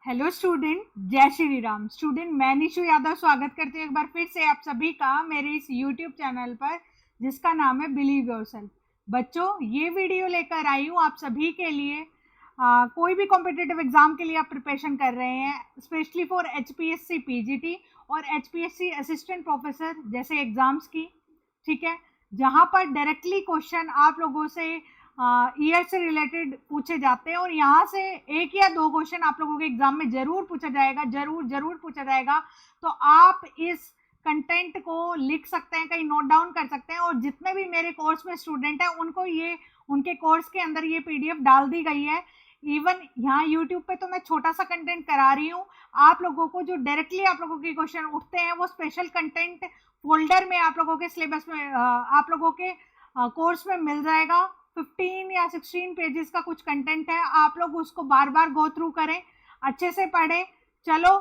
Hello student, जय Shri Ram. Student, मैं निशु यादव स्वागत करती हूँ एक बार फिर से आप सभी का मेरे इस यूट्यूब चैनल पर जिसका नाम है बिलीव योरसेल्फ। बच्चों, ये वीडियो लेकर आई हूँ आप सभी के लिए। कोई भी कॉम्पिटिटिव एग्जाम के लिए आप प्रिपरेशन कर रहे हैं, स्पेशली फॉर एचपीएससी पीजीटी और एचपीएससी असिस्टेंट प्रोफेसर जैसे एग्जाम्स की, ठीक है, जहाँ पर डायरेक्टली क्वेश्चन आप लोगों से ईयर से रिलेटेड पूछे जाते हैं और यहाँ से एक या दो क्वेश्चन आप लोगों के एग्जाम में जरूर पूछा जाएगा, जरूर पूछा जाएगा। तो आप इस कंटेंट को लिख सकते हैं, कहीं नोट डाउन कर सकते हैं, और जितने भी मेरे कोर्स में स्टूडेंट हैं उनको ये उनके कोर्स के अंदर ये पीडीएफ डाल दी गई है। इवन यहाँ यूट्यूब पे तो मैं छोटा सा कंटेंट करा रही हूँ, आप लोगों को जो डायरेक्टली आप लोगों के क्वेश्चन उठते हैं वो स्पेशल कंटेंट फोल्डर में आप लोगों के सिलेबस में आप लोगों के कोर्स में मिल जाएगा। 15 या 16 पेजेस का कुछ कंटेंट है, आप लोग उसको बार बार गो थ्रू करें, अच्छे से पढ़ें। चलो,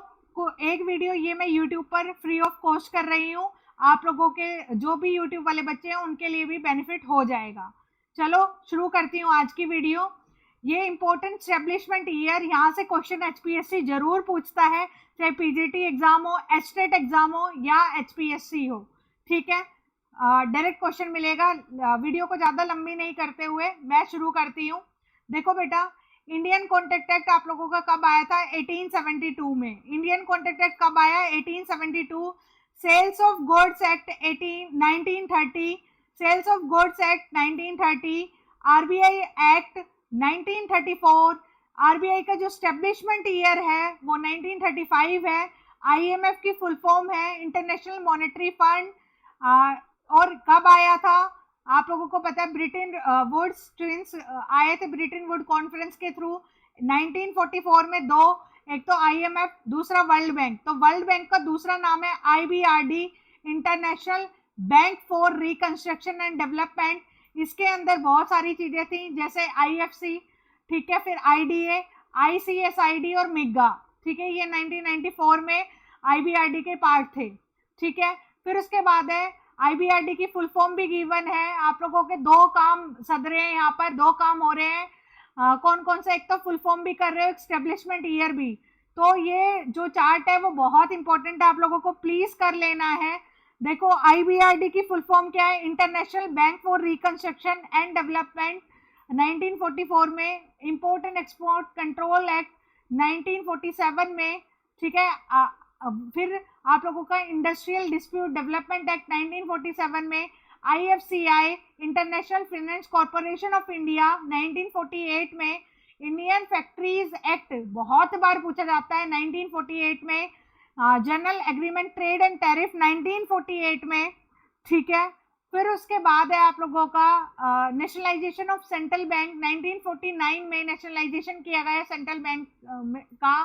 एक वीडियो ये मैं यूट्यूब पर फ्री ऑफ कॉस्ट कर रही हूँ, आप लोगों के जो भी यूट्यूब वाले बच्चे हैं उनके लिए भी बेनिफिट हो जाएगा। चलो शुरू करती हूँ आज की वीडियो। ये इंपॉर्टेंट स्टेब्लिशमेंट ईयर, यहाँ से क्वेश्चन एचपीएससी जरूर पूछता है, चाहे पीजीटी एग्जाम हो, एचटेट एग्जाम हो या एचपीएससी हो, ठीक है। डायरेक्ट क्वेश्चन मिलेगा। वीडियो को ज़्यादा लंबी नहीं करते हुए मैं शुरू करती हूँ। देखो बेटा, इंडियन कॉन्ट्रैक्ट एक्ट आप लोगों का कब आया था? 1872 में। इंडियन कॉन्ट्रैक्ट एक्ट कब आया? 1872। Sales of goods act 1930। Sales of goods act 1930। RBI act 1934। RBI का जो स्टेब्लिशमेंट ईयर है वो 1935 है। आईएमएफ की फुल फॉर्म है इंटरनेशनल मॉनेटरी फंड। और कब आया था आप लोगों को पता है? ब्रिटेन वुड्स ट्विंस आए थे ब्रिटेन वुड कॉन्फ्रेंस के थ्रू 1944 में। दो, एक तो आईएमएफ, दूसरा वर्ल्ड बैंक। तो वर्ल्ड बैंक का दूसरा नाम है IBRD, international bank for reconstruction and development. इसके अंदर बहुत सारी चीजें थी जैसे आईएफसी, ठीक है, फिर आईडीए, आईसीएसआईडी और मिग्गा, ठीक है, ये 1994 में आईबीआरडी के पार्ट थे, ठीक है। फिर उसके बाद है आईबीआरडी की फुल फॉर्म भी गिवन है आप लोगों के। दो काम सद रहे हैं यहाँ पर, दो काम हो रहे हैं। कौन कौन सा? एक तो फुल फॉर्म भी कर रहे हो, स्टेब्लिशमेंट ईयर भी। तो ये जो चार्ट है वो बहुत इंपॉर्टेंट है, आप लोगों को प्लीज कर लेना है। देखो, आईबीआरडी की फुल फॉर्म क्या है? International bank for reconstruction and development 1944 में। Import and export control act 1947 में, ठीक है। फिर आप लोगों का इंडस्ट्रियल डिस्प्यूट डेवलपमेंट एक्ट 1947 में। IFCI, international finance corporation of India 1948 में। इंडियन फैक्ट्रीज एक्ट बहुत बार पूछा जाता है 1948 में। General agreement trade and tariff 1948 में, ठीक है। फिर उसके बाद है आप लोगों का नेशनलाइजेशन ऑफ सेंट्रल बैंक 1949 में नेशनलाइजेशन किया गया सेंट्रल बैंक का।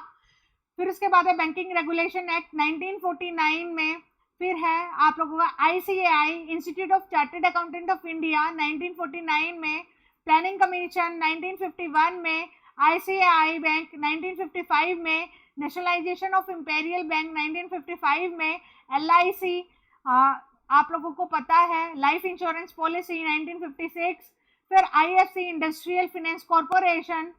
फिर उसके बाद है बैंकिंग रेगुलेशन एक्ट 1949 में। फिर है आप लोगों का ICAI, institute of chartered accountant of India 1949 में। प्लानिंग कमीशन 1951 में। आईसीएआई बैंक 1955 में। नेशनलाइजेशन ऑफ इंपेरियल बैंक 1955 में। एलआईसी आप लोगों को पता है, लाइफ इंश्योरेंस पॉलिसी 1956। फिर आईएफसी, इंडस्ट्रियल फाइनेंस कॉर्पोरेशन,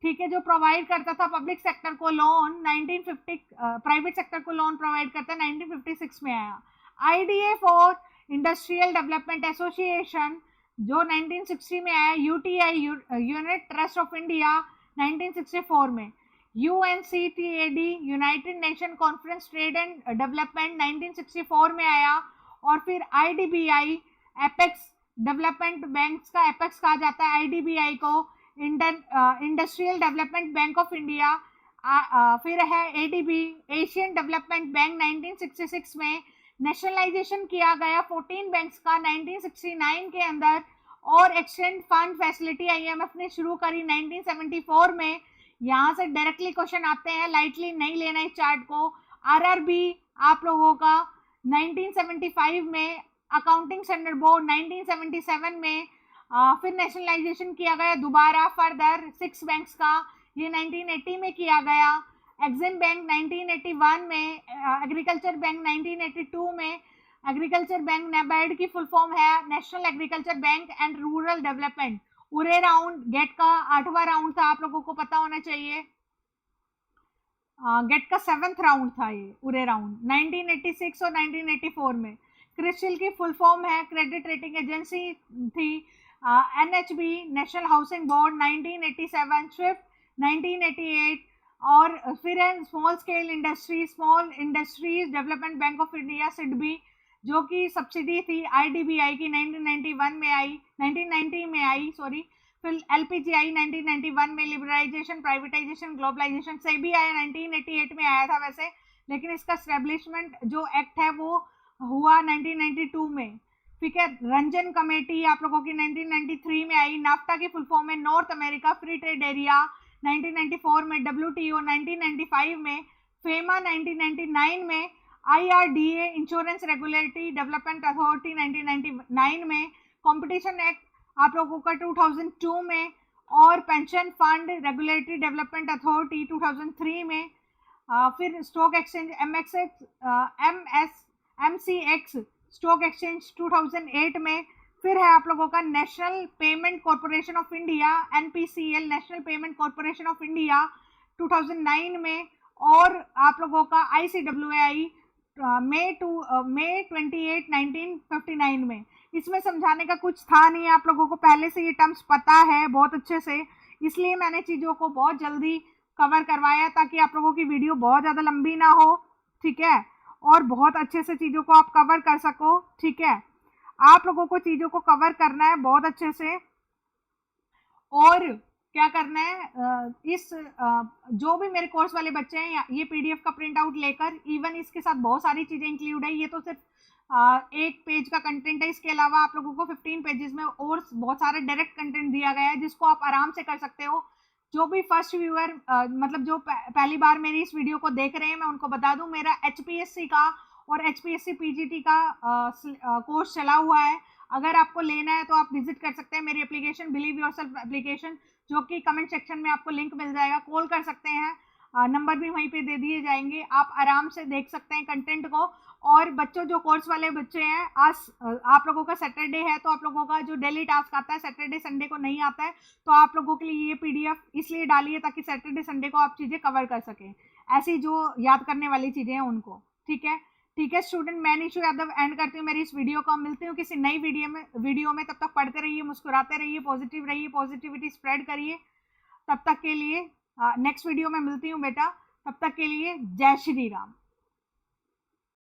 ठीक है, जो प्रोवाइड करता था पब्लिक सेक्टर को लोन 1950, प्राइवेट सेक्टर को लोन प्रोवाइड करता है 1956 में आया। IDA for industrial development association जो 1960 में आया। UTI, unit trust of India 1964 में। UNCTAD, united nation conference trade and development 1964 में आया। और फिर आईडीबीआई, एपेक्स डेवलपमेंट बैंक्स का एपेक्स कहा जाता है आईडीबीआई को, industrial development bank of India. फिर है एडीबी, एशियन डेवलपमेंट बैंक 1966 में। नेशनलाइजेशन किया गया 14 बैंक्स का 1969 के अंदर। और एक्सचेंज फंड फैसिलिटी आईएमएफ ने शुरू करी 1974 में। यहाँ से डायरेक्टली क्वेश्चन आते हैं, लाइटली नहीं लेना इस चार्ट को। आरआरबी आप लोगों का 1975 में। अकाउंटिंग स्टैंडर्ड बोर्ड 1977 में। फिर नेशनलाइजेशन किया गया दोबारा फर्दर 6 बैंक्स का, ये 1980 में किया गया। एग्जिम बैंक 1981 में। एग्रीकल्चर बैंक 1982 में। एग्रीकल्चर बैंक नेबार्ड की फुल फॉर्म है national agriculture bank and rural development. उरे राउंड गेट का 8वां राउंड था, आप लोगों को पता होना चाहिए। गेट का 7th राउंड था ये पूरे राउंड 1986 और 1984 में। क्रिस्टल की फुल फॉर्म है क्रेडिट रेटिंग एजेंसी थी। NHB national housing board 1987, Swift 1988, और फिर है small industries development bank of India SIDBI, जो कि सब्सिडी थी आईडीबीआई की 1991 में आई 1990 में आई सॉरी। फिर एलपीजीआई 1991 में, लिबरलाइजेशन प्राइवेटाइजेशन ग्लोबलाइजेशन सेबी आया 1988 में आया था वैसे, लेकिन इसका स्टैब्लिशमेंट जो एक्ट है वो हुआ 1992 में। ठीक है, रंजन कमेटी आप लोगों की 1993 में आई। नाफ्ता की फुल फॉर्म है north America free trade area 1994 में, डब्ल्यूटीओ 1995 में, फेमा 1999 में, IRDA insurance regulatory development authority 1999 में, कंपटीशन एक्ट आप लोगों का 2002 में, और pension fund regulatory development authority 2003 में। फिर stock exchange MCX stock exchange 2008 में। फिर है आप लोगों का national payment corporation of India NPCL national payment corporation of India 2009 में, और आप लोगों का आईसीडब्ल्यूआई मई 28 1959 में। इसमें समझाने का कुछ था नहीं, आप लोगों को पहले से ये टर्म्स पता है बहुत अच्छे से, इसलिए मैंने चीज़ों को बहुत जल्दी कवर करवाया ताकि आप लोगों की वीडियो बहुत ज़्यादा लंबी ना हो। ठीक है, और बहुत अच्छे से चीज़ों को आप कवर कर सको। ठीक है, आप लोगों को चीज़ों को कवर करना है बहुत अच्छे से, और क्या करना है इस जो भी मेरे कोर्स वाले बच्चे हैं ये पीडीएफ का प्रिंट आउट लेकर, इवन इसके साथ बहुत सारी चीज़ें इंक्लूड है, ये तो सिर्फ एक पेज का कंटेंट है, इसके अलावा आप लोगों को 15 पेजेस में और बहुत सारे डायरेक्ट कंटेंट दिया गया है जिसको आप आराम से कर सकते हो। जो भी फर्स्ट व्यूअर मतलब जो पहली बार मेरी इस वीडियो को देख रहे हैं, मैं उनको बता दूं मेरा एचपीएससी का और एचपीएससी पीजीटी का कोर्स चला हुआ है। अगर आपको लेना है तो आप विजिट कर सकते हैं मेरी एप्लीकेशन बिलीव योरसेल्फ एप्लीकेशन, जो कि कमेंट सेक्शन में आपको लिंक मिल जाएगा, कॉल कर सकते हैं, नंबर भी वहीं पे दे दिए जाएंगे, आप आराम से देख सकते हैं कंटेंट को। और बच्चों जो कोर्स वाले बच्चे हैं, आज आप लोगों का सैटरडे है तो आप लोगों का जो डेली टास्क आता है सैटरडे संडे को नहीं आता है, तो आप लोगों के लिए ये पीडीएफ इसलिए डाली है ताकि सैटरडे संडे को आप चीज़ें कवर कर सकें, ऐसी जो याद करने वाली चीज़ें हैं उनको। ठीक है, ठीक है स्टूडेंट, मैं निशु यादव एंड करती हूँ मेरी इस वीडियो को। मिलती हूँ किसी नई वीडियो में। तब तक पढ़ते रहिए, मुस्कुराते रहिए, पॉजिटिव रहिए, पॉजिटिविटी स्प्रेड करिए। तब तक के लिए नेक्स्ट वीडियो में मिलती हूँ बेटा, तब तक के लिए जय श्री राम।